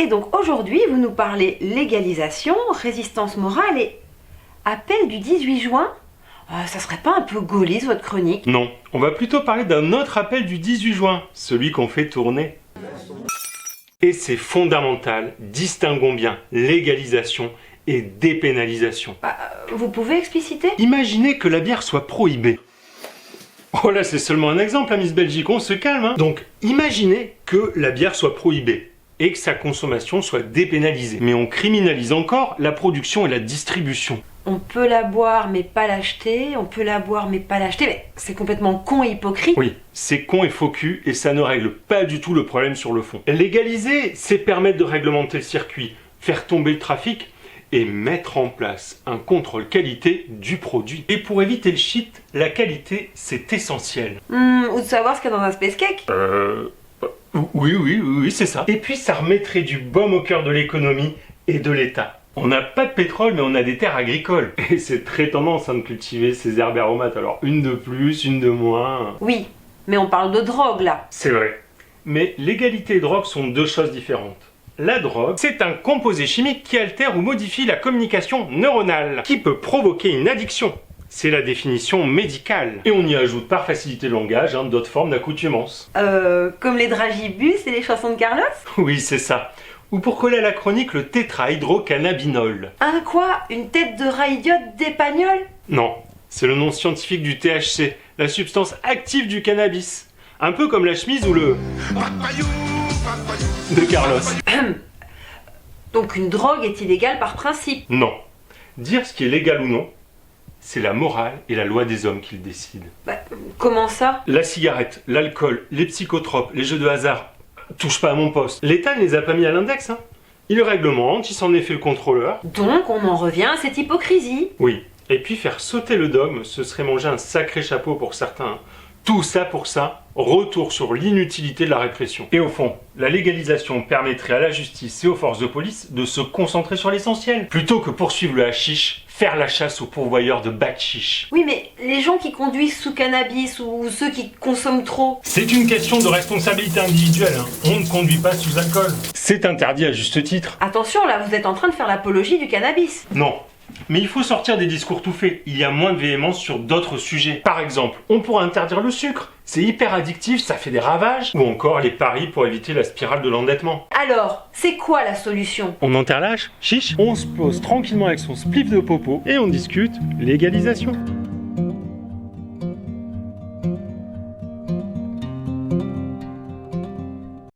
Et donc aujourd'hui, vous nous parlez légalisation, résistance morale et appel du 18 juin. Ça serait pas un peu gaulliste votre chronique? Non, on va plutôt parler d'un autre appel du 18 juin, celui qu'on fait tourner. Et c'est fondamental, distinguons bien légalisation et dépénalisation. Vous pouvez expliciter? Imaginez que la bière soit prohibée. Oh là, c'est seulement un exemple, Miss Belgique, on se calme, hein. Donc, imaginez que la bière soit prohibée et que sa consommation soit dépénalisée. Mais on criminalise encore la production et la distribution. On peut la boire mais pas l'acheter, on peut la boire mais pas l'acheter, mais c'est complètement con et hypocrite. Oui, c'est con et faux cul et ça ne règle pas du tout le problème sur le fond. Légaliser, c'est permettre de réglementer le circuit, faire tomber le trafic et mettre en place un contrôle qualité du produit. Et pour éviter le shit, la qualité, c'est essentiel. Ou de savoir ce qu'il y a dans un space cake. Oui, c'est ça. Et puis ça remettrait du baume au cœur de l'économie et de l'État. On n'a pas de pétrole, mais on a des terres agricoles. Et c'est très tendance de cultiver ces herbes aromates. Alors une de plus, une de moins. Oui, mais on parle de drogue là. C'est vrai. Mais légalité et drogue sont deux choses différentes. La drogue, c'est un composé chimique qui altère ou modifie la communication neuronale, qui peut provoquer une addiction. C'est la définition médicale. Et on y ajoute par facilité de langage d'autres formes d'accoutumance. Comme les dragibus et les chansons de Carlos? Oui, c'est ça. Ou pour coller à la chronique, le tétrahydrocannabinol. Un quoi? Une tête de rat idiote d'épagnol? Non, c'est le nom scientifique du THC, la substance active du cannabis. Un peu comme la chemise ou le... de Carlos. Donc une drogue est illégale par principe? Non. Dire ce qui est légal ou non, c'est la morale et la loi des hommes qui le décident. Comment ça? La cigarette, l'alcool, les psychotropes, les jeux de hasard, touche pas à mon poste. L'État ne les a pas mis à l'index, hein. Il le réglemente, il s'en est fait le contrôleur. Donc on en revient à cette hypocrisie. Oui. Et puis faire sauter le dogme, ce serait manger un sacré chapeau pour certains. Tout ça pour ça, retour sur l'inutilité de la répression. Et au fond, la légalisation permettrait à la justice et aux forces de police de se concentrer sur l'essentiel. Plutôt que poursuivre le hashish, faire la chasse aux pourvoyeurs de bacs chiches. Oui, mais les gens qui conduisent sous cannabis ou ceux qui consomment trop... C'est une question de responsabilité individuelle, hein. On ne conduit pas sous alcool. C'est interdit à juste titre. Attention, là, vous êtes en train de faire l'apologie du cannabis. Non. Mais il faut sortir des discours tout faits. Il y a moins de véhémence sur d'autres sujets. Par exemple, on pourrait interdire le sucre. C'est hyper addictif, ça fait des ravages. Ou encore les paris pour éviter la spirale de l'endettement. Alors, c'est quoi la solution? On enterre l'âge, chiche. On se pose tranquillement avec son spliff de popo et on discute légalisation.